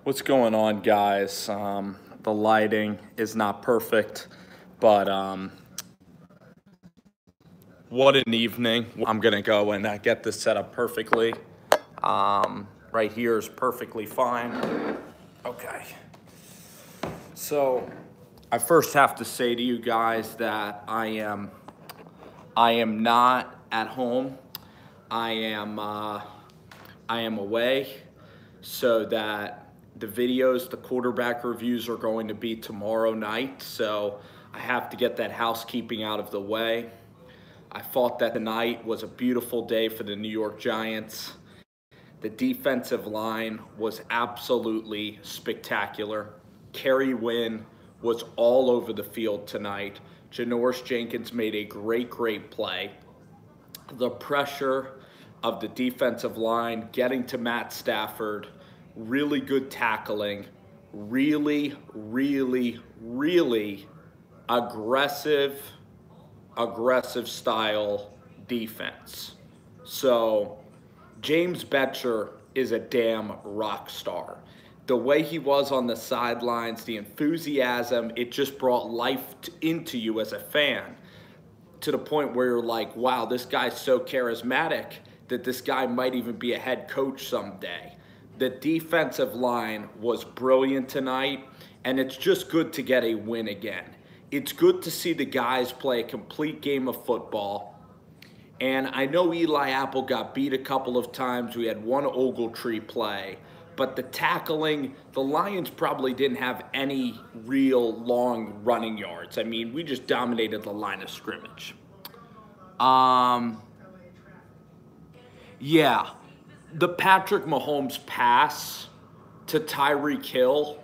What's going on, guys? The lighting is not perfect, but what an evening. I'm going to go and get this set up perfectly. Right here is perfectly fine. Okay. So I first have to say to you guys that I am not at home. I am away, so that the videos, the quarterback reviews are going to be tomorrow night. So I have to get that housekeeping out of the way. I thought that tonight was a beautiful day for the New York Giants. The defensive line was absolutely spectacular. Kerry Wynn was all over the field tonight. Janoris Jenkins made a great play. The pressure of the defensive line getting to Matt Stafford, really good tackling, really aggressive style defense. So James Betcher is a damn rock star. The way he was on the sidelines, the enthusiasm, it just brought life into you as a fan, to the point where you're like, wow, this guy's so charismatic that this guy might even be a head coach someday. The defensive line was brilliant tonight, and it's just good to get a win again. It's good to see the guys play a complete game of football. And I know Eli Apple got beat a couple of times. We had one Ogletree play. But the tackling, the Lions probably didn't have any real long running yards. I mean, we just dominated the line of scrimmage. Yeah, the Patrick Mahomes pass to Tyreek Hill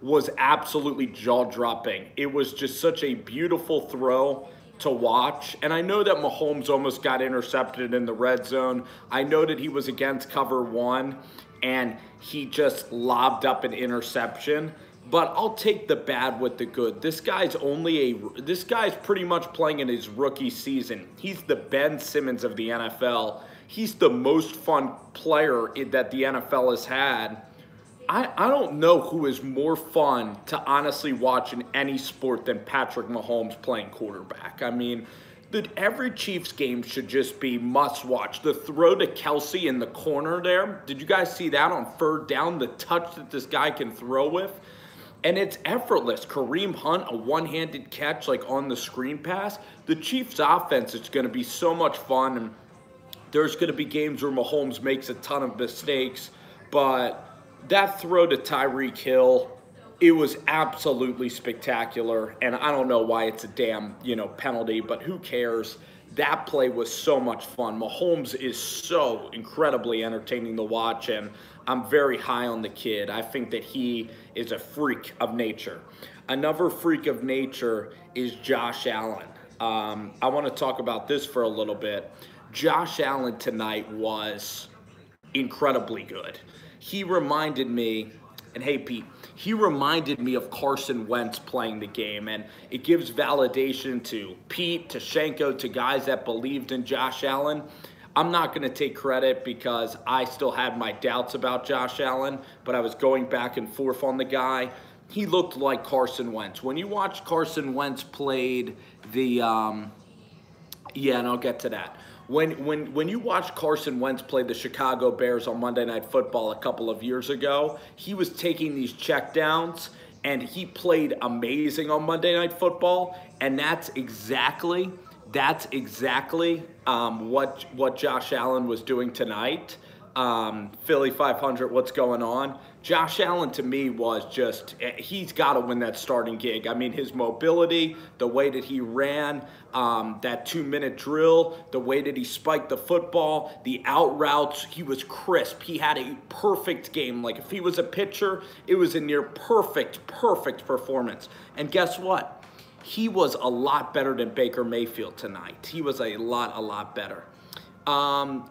was absolutely jaw-dropping. It was just such a beautiful throw to watch. And I know that Mahomes almost got intercepted in the red zone. I know that he was against cover one and he just lobbed up an interception. But I'll take the bad with the good. This guy's pretty much playing in his rookie season. He's the Ben Simmons of the NFL. He's the most fun player that the NFL has had. I don't know who is more fun to honestly watch in any sport than Patrick Mahomes playing quarterback. I mean, every Chiefs game should just be must watch. The throw to Kelsey in the corner there, did you guys see that on third down? The touch that this guy can throw with? And it's effortless. Kareem Hunt, a one-handed catch like on the screen pass. The Chiefs offense is going to be so much fun. And there's going to be games where Mahomes makes a ton of mistakes, but that throw to Tyreek Hill, it was absolutely spectacular, and I don't know why it's a damn, penalty, but who cares? That play was so much fun. Mahomes is so incredibly entertaining to watch, and I'm very high on the kid. I think that he is a freak of nature. Another freak of nature is Josh Allen. I want to talk about this for a little bit. Josh Allen tonight was incredibly good. He reminded me, and hey Pete, he reminded me of Carson Wentz playing the game, and it gives validation to Pete, to Shenko, to guys that believed in Josh Allen. I'm not going to take credit because I still had my doubts about Josh Allen, but I was going back and forth on the guy. He looked like Carson Wentz. When you watch Carson Wentz played the, and I'll get to that. When you watch Carson Wentz play the Chicago Bears on Monday Night Football a couple of years ago, he was taking these checkdowns, and he played amazing on Monday Night Football, and that's exactly what Josh Allen was doing tonight. Philly 500, what's going on? Josh Allen, to me, was just, he's got to win that starting gig. I mean, his mobility, the way that he ran, that 2-minute drill, the way that he spiked the football, the out routes, he was crisp. He had a perfect game. Like, if he was a pitcher, it was a near perfect performance. And guess what? He was a lot better than Baker Mayfield tonight. He was a lot better. Gallman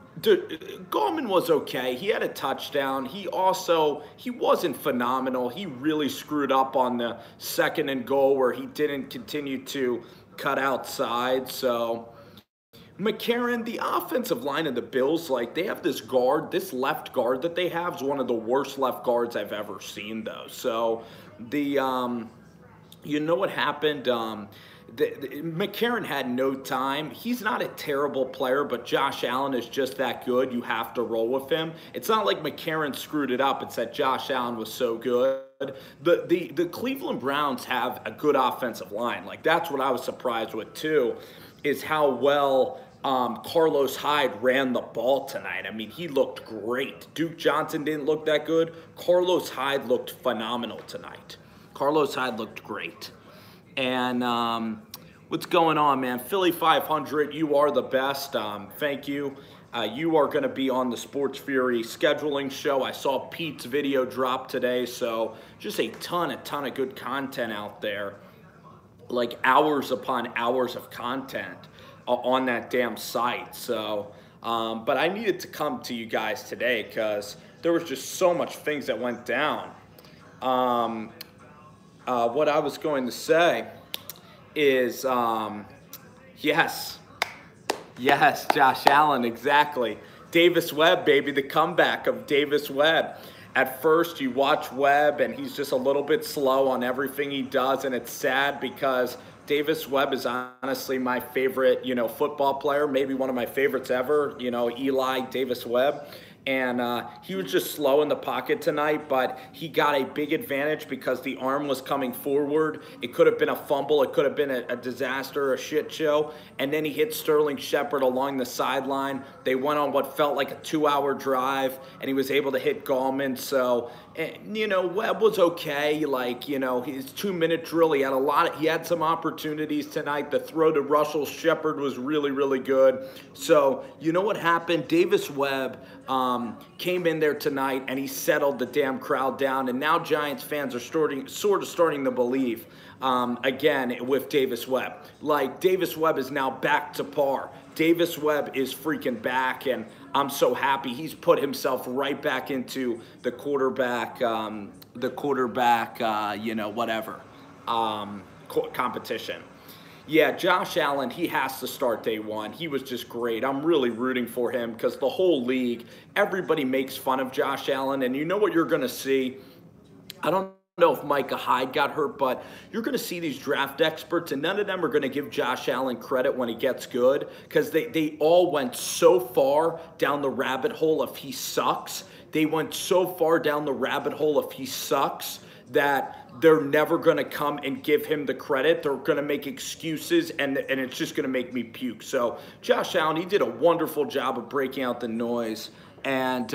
was okay. He had a touchdown. He wasn't phenomenal. He really screwed up on the 2nd and goal where he didn't continue to cut outside. So McCarron, the offensive line of the Bills, like, they have this guard, this left guard that they have is one of the worst left guards I've ever seen, though. So, you know what happened? McCarron had no time. He's not a terrible player, but Josh Allen is just that good. You have to roll with him. It's not like McCarron screwed it up. It's that Josh Allen was so good. The Cleveland Browns have a good offensive line. Like, that's what I was surprised with, too, is how well Carlos Hyde ran the ball tonight. I mean, he looked great. Duke Johnson didn't look that good. Carlos Hyde looked phenomenal tonight. Carlos Hyde looked great. And what's going on, man? Philly 500, you are the best. Thank you. You are going to be on the Sports Fury scheduling show. I saw Pete's video drop today, so just a ton of good content out there. Like hours upon hours of content on that damn site. So, but I needed to come to you guys today because there was just so much things that went down. What I was going to say is, yes, Josh Allen, exactly. Davis Webb, baby, the comeback of Davis Webb. At first, you watch Webb, and he's just a little bit slow on everything he does, and it's sad because Davis Webb is honestly my favorite, football player, maybe one of my favorites ever, Eli Davis Webb. And he was just slow in the pocket tonight, but he got a big advantage because the arm was coming forward. It could have been a fumble. It could have been a disaster, a shit show. And then he hit Sterling Shepard along the sideline. They went on what felt like a 2-hour drive, and he was able to hit Gallman. So, Webb was okay. Like, his 2-minute drill, he had some opportunities tonight. The throw to Russell Shepard was really, really good. So, you know what happened? Davis Webb came in there tonight, and he settled the damn crowd down. And now Giants fans are sort of starting to believe, again, with Davis Webb. Like, Davis Webb is now back to par. Davis Webb is freaking back, and I'm so happy. He's put himself right back into the quarterback, competition. Yeah, Josh Allen, he has to start day one. He was just great. I'm really rooting for him because the whole league, everybody makes fun of Josh Allen, and you know what you're going to see? I don't know if Micah Hyde got hurt, but you're going to see these draft experts, and none of them are going to give Josh Allen credit when he gets good because they all went so far down the rabbit hole of he sucks. They went so far down the rabbit hole of he sucks that they're never going to come and give him the credit. They're going to make excuses, and it's just going to make me puke. So Josh Allen, he did a wonderful job of breaking out the noise. And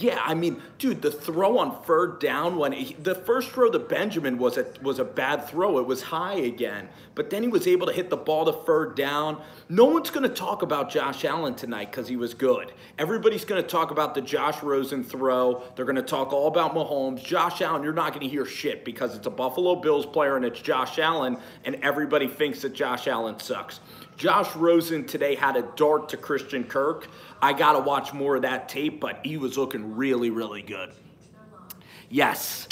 yeah, I mean, dude, the throw on third down, the first throw to Benjamin was a bad throw. It was high again. But then he was able to hit the ball to third down. No one's going to talk about Josh Allen tonight because he was good. Everybody's going to talk about the Josh Rosen throw. They're going to talk all about Mahomes. Josh Allen, you're not going to hear shit because it's a Buffalo Bills player and it's Josh Allen, and everybody thinks that Josh Allen sucks. Josh Rosen today had a dart to Christian Kirk. I got to watch more of that tape, but he was looking really, really good. Yes,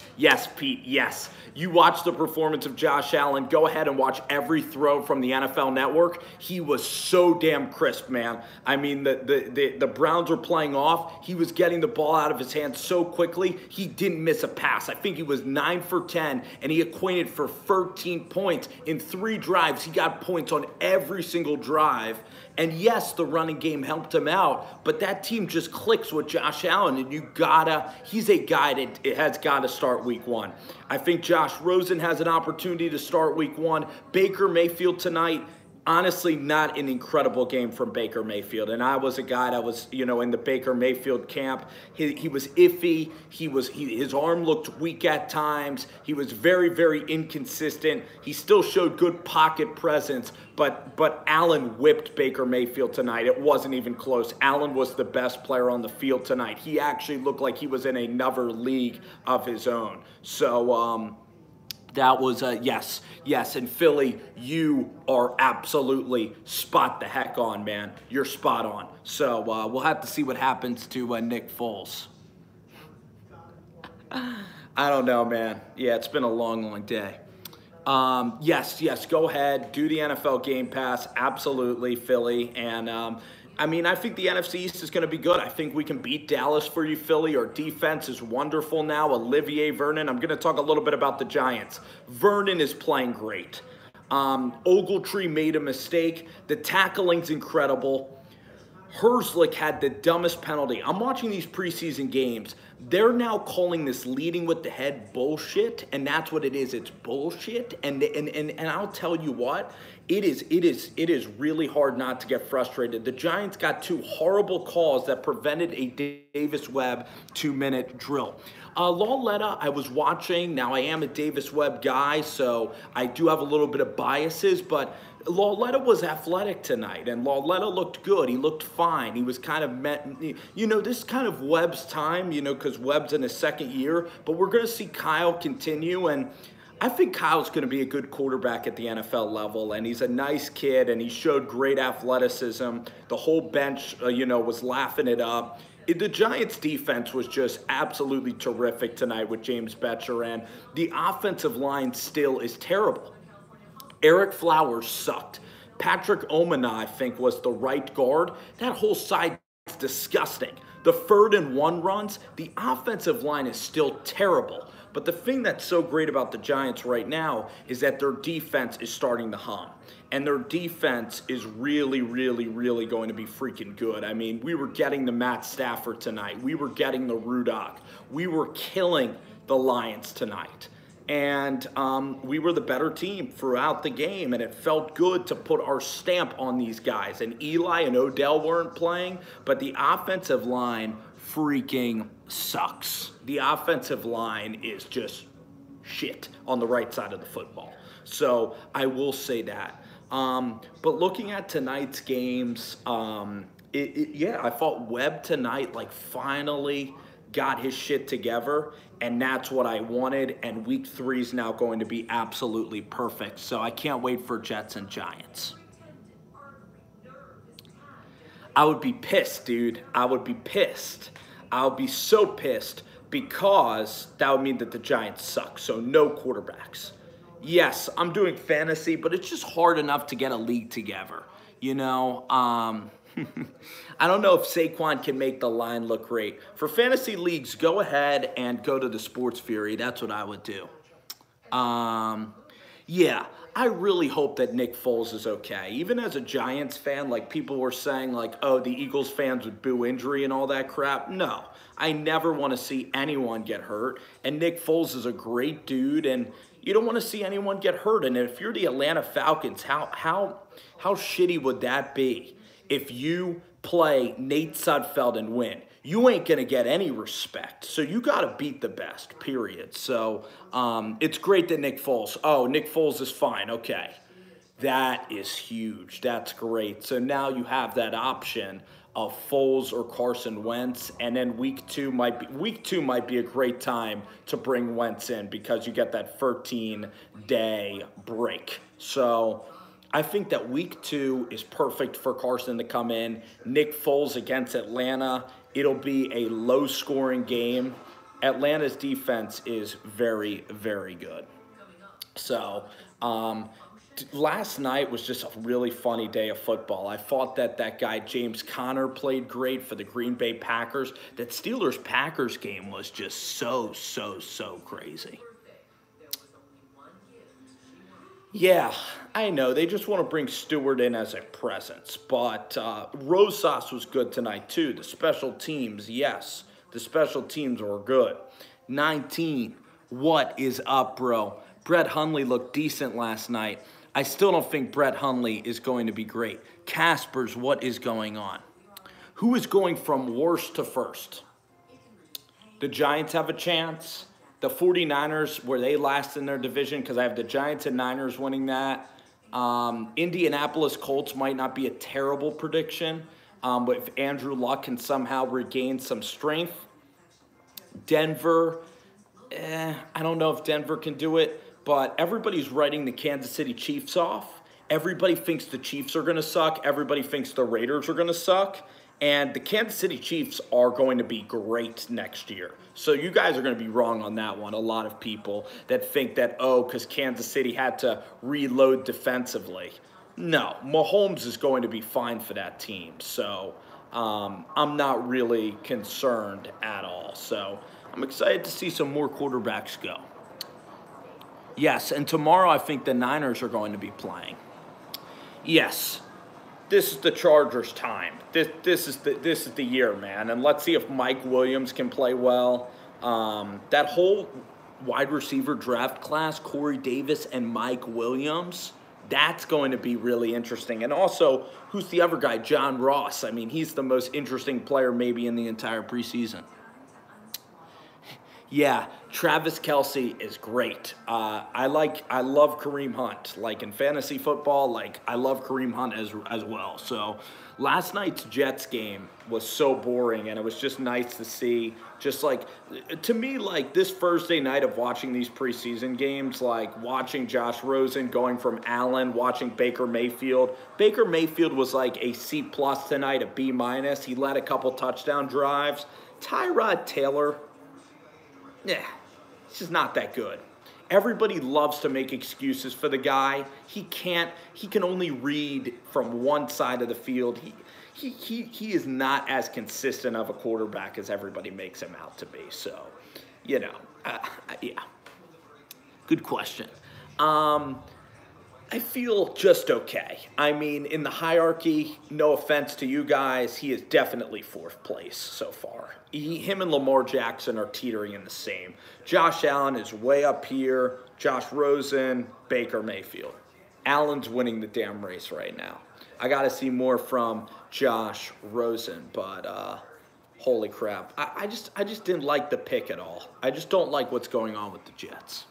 Pete, yes. You watch the performance of Josh Allen. Go ahead and watch every throw from the NFL Network. He was so damn crisp, man. I mean, the Browns were playing off. He was getting the ball out of his hands so quickly, he didn't miss a pass. I think he was 9 for 10, and he acquainted for 13 points in 3 drives. He got points on every single drive. And yes, the running game helped him out, but that team just clicks with Josh Allen, and he's a guy that has got to start week 1. I think Josh Rosen has an opportunity to start week 1. Baker Mayfield tonight, honestly, not an incredible game from Baker Mayfield. And I was a guy that was, in the Baker Mayfield camp. He was iffy. His arm looked weak at times. He was very, very inconsistent. He still showed good pocket presence, but Allen whipped Baker Mayfield tonight. It wasn't even close. Allen was the best player on the field tonight. He actually looked like he was in another league of his own. So, that was a yes. And Philly, you are absolutely spot the heck on, man. You're spot on. So we'll have to see what happens to Nick Foles. I don't know, man. Yeah, it's been a long, long day. Yes, go ahead. Do the NFL Game Pass. Absolutely, Philly. And I mean, I think the NFC East is going to be good. I think we can beat Dallas for you, Philly. Our defense is wonderful now. Olivier Vernon. I'm going to talk a little bit about the Giants. Vernon is playing great. Ogletree made a mistake. The tackling's incredible. Herzlich had the dumbest penalty. I'm watching these preseason games. They're now calling this leading with the head bullshit, and that's what it is. It's bullshit. And I'll tell you what, it is really hard not to get frustrated. The Giants got 2 horrible calls that prevented a Davis Webb 2-minute drill. Lauletta, I was watching. Now, I am a Davis Webb guy, so I do have a little bit of biases, but Lauletta was athletic tonight, and Lauletta looked good. He looked fine. He was kind of, this is kind of Webb's time, because Webb's in his second year, but we're going to see Kyle continue, and I think Kyle's going to be a good quarterback at the NFL level, and he's a nice kid, and he showed great athleticism. The whole bench, was laughing it up. The Giants' defense was just absolutely terrific tonight with James Betcher, and the offensive line still is terrible. Eric Flowers sucked. Patrick Omana, I think, was the right guard. That whole side is disgusting. The 3rd and 1 runs, the offensive line is still terrible. But the thing that's so great about the Giants right now is that their defense is starting to hum. And their defense is really, really, really going to be freaking good. I mean, we were getting the Matt Stafford tonight. We were getting the Rudock. We were killing the Lions tonight. And we were the better team throughout the game, and it felt good to put our stamp on these guys. And Eli and Odell weren't playing, but the offensive line freaking sucks. The offensive line is just shit on the right side of the football. So I will say that. But looking at tonight's games, I thought Webb tonight, finally got his shit together, and that's what I wanted, and week 3 is now going to be absolutely perfect. So I can't wait for Jets and Giants. I would be pissed, dude. I would be pissed. I would be so pissed because that would mean that the Giants suck, so no quarterbacks. Yes, I'm doing fantasy, but it's just hard enough to get a league together, I don't know if Saquon can make the line look great. For fantasy leagues, go ahead and go to the Sports Fury. That's what I would do. Yeah, I really hope that Nick Foles is okay. Even as a Giants fan, people were saying, oh, the Eagles fans would boo injury and all that crap. No, I never want to see anyone get hurt. And Nick Foles is a great dude, and you don't want to see anyone get hurt. And if you're the Atlanta Falcons, how shitty would that be? If you play Nate Sudfeld and win, you ain't going to get any respect. So you got to beat the best, period. So it's great that Nick Foles is fine. Okay. That is huge. That's great. So now you have that option of Foles or Carson Wentz, and then week two might be a great time to bring Wentz in because you get that 13-day break. So I think that week 2 is perfect for Carson to come in. Nick Foles against Atlanta. It'll be a low-scoring game. Atlanta's defense is very, very good. So last night was just a really funny day of football. I thought that guy James Conner played great for the Green Bay Packers. That Steelers-Packers game was just so crazy. Yeah, I know. They just want to bring Stewart in as a presence. But Rosas was good tonight, too. The special teams, yes. The special teams were good. 19. What is up, bro? Brett Hundley looked decent last night. I still don't think Brett Hundley is going to be great. Caspers, what is going on? Who is going from worst to first? The Giants have a chance. The 49ers, were they last in their division? Because I have the Giants and Niners winning that. Indianapolis Colts might not be a terrible prediction. But if Andrew Luck can somehow regain some strength. Denver, I don't know if Denver can do it. But everybody's writing the Kansas City Chiefs off. Everybody thinks the Chiefs are going to suck. Everybody thinks the Raiders are going to suck. And the Kansas City Chiefs are going to be great next year. So you guys are going to be wrong on that one. A lot of people that think that, oh, because Kansas City had to reload defensively. No, Mahomes is going to be fine for that team. So I'm not really concerned at all. So I'm excited to see some more quarterbacks go. Yes, and tomorrow I think the Niners are going to be playing. Yes, this is the Chargers' time. This is the year, man. And let's see if Mike Williams can play well. That whole wide receiver draft class, Corey Davis and Mike Williams, that's going to be really interesting. And also, who's the other guy? John Ross. I mean, he's the most interesting player maybe in the entire preseason. Yeah, Travis Kelce is great. I love Kareem Hunt. Like in fantasy football, like I love Kareem Hunt as well. So last night's Jets game was so boring, and it was just nice to see. Just like, to me, like this Thursday night of watching these preseason games, like watching Josh Rosen going from Allen, watching Baker Mayfield. Baker Mayfield was like a C+ tonight, a B-. He led a couple touchdown drives. Tyrod Taylor, yeah, he's just not that good. Everybody loves to make excuses for the guy. He can only read from one side of the field. He is not as consistent of a quarterback as everybody makes him out to be. So, you know, yeah. Good question. I feel just okay. I mean, in the hierarchy, no offense to you guys, he is definitely 4th place so far. Him and Lamar Jackson are teetering in the same. Josh Allen is way up here. Josh Rosen, Baker Mayfield. Allen's winning the damn race right now. I got to see more from Josh Rosen, but holy crap. I just didn't like the pick at all. I just don't like what's going on with the Jets.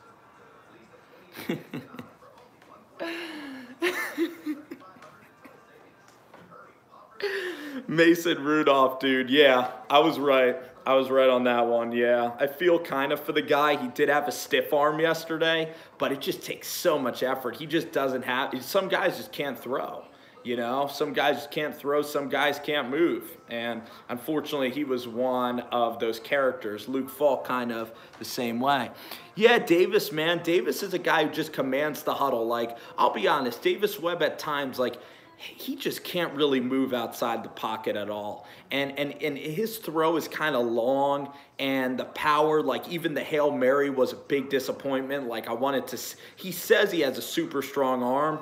Mason Rudolph, dude. Yeah, I was right. I was right on that one, yeah. I feel kind of for the guy. He did have a stiff arm yesterday, but it just takes so much effort. He just doesn't have – some guys just can't throw, you know? Some guys just can't throw. Some guys can't move. And unfortunately, he was one of those characters. Luke Falk kind of the same way. Yeah, Davis, man. Davis is a guy who just commands the huddle. Like, I'll be honest, Davis Webb at times, like – he just can't really move outside the pocket at all. And his throw is kind of long, and the power, like even the Hail Mary was a big disappointment. Like I wanted to, he says he has a super strong arm.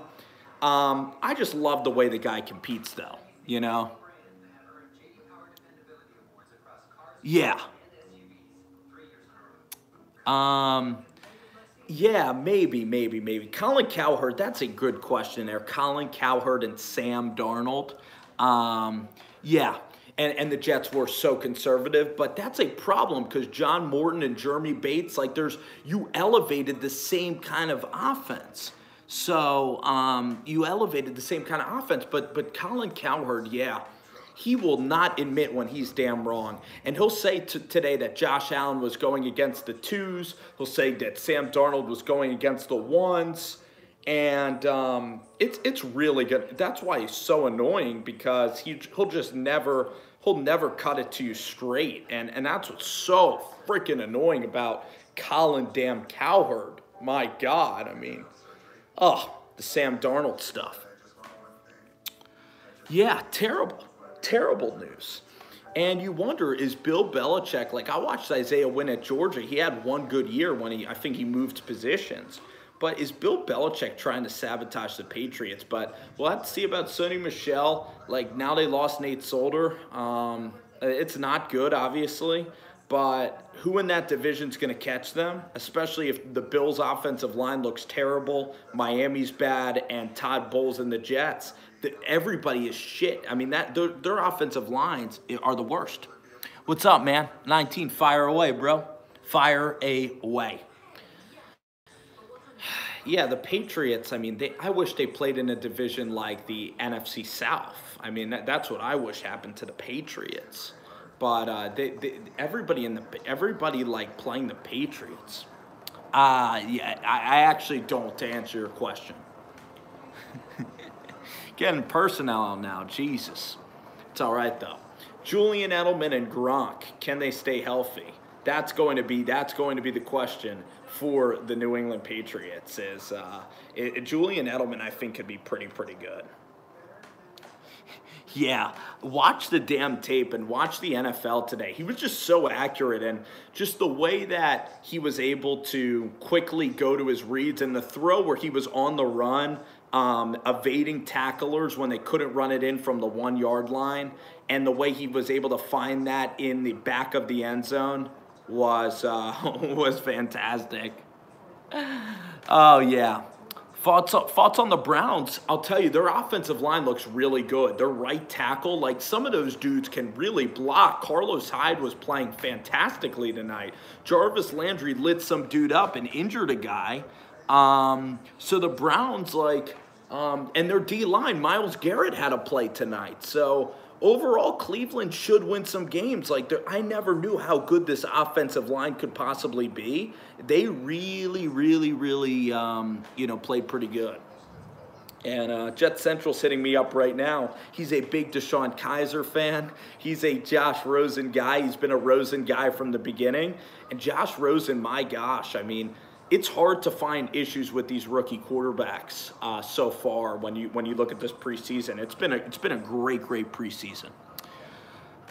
I just love the way the guy competes though, you know? Yeah. Yeah, maybe. Colin Cowherd, that's a good question there. Colin Cowherd and Sam Darnold. Yeah, and the Jets were so conservative, but that's a problem because John Morton and Jeremy Bates, like you elevated the same kind of offense. So you elevated the same kind of offense, but Colin Cowherd, yeah. He will not admit when he's damn wrong. And he'll say today that Josh Allen was going against the 2s. He'll say that Sam Darnold was going against the 1s. And it's really good. That's why he's so annoying, because he'll just never cut it to you straight. And that's what's so freaking annoying about Colin damn Cowherd. My God, I mean, the Sam Darnold stuff. Yeah, terrible news. And you wonder, is Bill Belichick, like I watched Isaiah win at Georgia. He had one good year when I think he moved positions. But is Bill Belichick trying to sabotage the Patriots? But we'll have to see about Sonny Michel. Like now they lost Nate Solder. It's not good, obviously. But who in that division is going to catch them? Especially if the Bills' offensive line looks terrible, Miami's bad, and Todd Bowles and the Jets. Everybody is shit. I mean, their offensive lines are the worst. What's up, man? 19, fire away, bro. Fire away. Yeah, the Patriots, I mean, I wish they played in a division like the NFC South. I mean, that's what I wish happened to the Patriots. But everybody like playing the Patriots. Yeah, I actually don't, to answer your question. Getting personnel now, Jesus. It's all right, though. Julian Edelman and Gronk, can they stay healthy? That's going to be the question for the New England Patriots. Julian Edelman, I think, could be pretty good. Yeah, watch the damn tape and watch the NFL today. He was just so accurate, and just the way that he was able to quickly go to his reads, and the throw where he was on the run, evading tacklers when they couldn't run it in from the 1 yard line, and the way he was able to find that in the back of the end zone was was fantastic. Oh yeah. Thoughts on the Browns? I'll tell you, their offensive line looks really good. Their right tackle, like some of those dudes can really block. Carlos Hyde was playing fantastically tonight. Jarvis Landry lit some dude up and injured a guy. So the Browns, and their D-line, Myles Garrett had a play tonight. So overall, Cleveland should win some games. I never knew how good this offensive line could possibly be. They really played pretty good. And Jet Central's hitting me up right now. He's a big Deshaun Kaiser fan. He's a Josh Rosen guy. He's been a Rosen guy from the beginning. And Josh Rosen, my gosh, I mean, it's hard to find issues with these rookie quarterbacks so far when you look at this preseason. It's been a great preseason.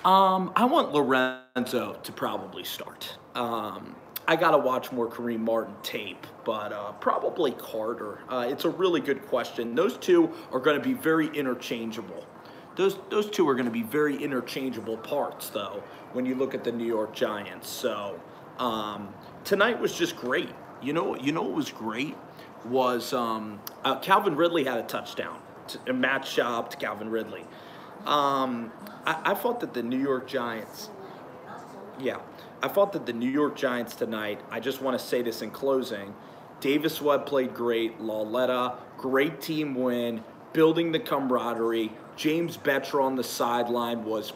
I want Lorenzo to probably start. I got to watch more Kareem Martin tape, but probably Carter. It's a really good question. Those two are going to be very interchangeable. Those two are going to be very interchangeable parts, though, when you look at the New York Giants. So tonight was just great. You know what was great was Calvin Ridley had a touchdown. Matt Schaub to Calvin Ridley. I thought that the New York Giants, tonight, I just want to say this in closing, Davis Webb played great, Lauletta, great team win, building the camaraderie. James Betcher on the sideline was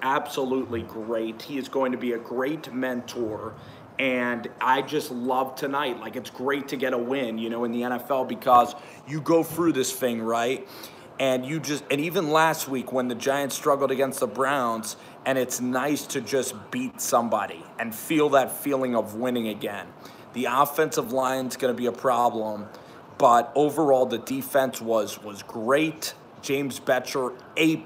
absolutely great. He is going to be a great mentor. And I just love tonight. It's great to get a win, in the NFL, because you go through this thing, right? And even last week when the Giants struggled against the Browns, and it's nice to just beat somebody and feel that feeling of winning again. The offensive line's going to be a problem, but overall the defense was great. James Betcher, A++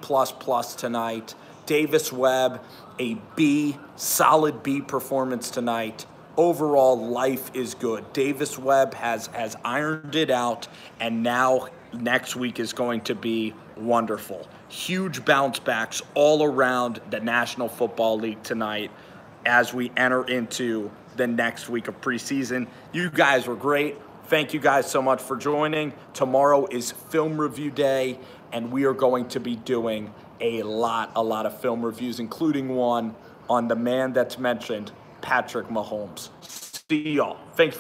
tonight. Davis Webb, a B, solid B performance tonight. Overall, life is good. Davis Webb has ironed it out, and now next week is going to be wonderful. Huge bounce backs all around the National Football League tonight as we enter into the next week of preseason. You guys were great. Thank you guys so much for joining. Tomorrow is film review day, and we are going to be doing a lot of film reviews, including one on the man that's mentioned, Patrick Mahomes. See y'all. Thanks.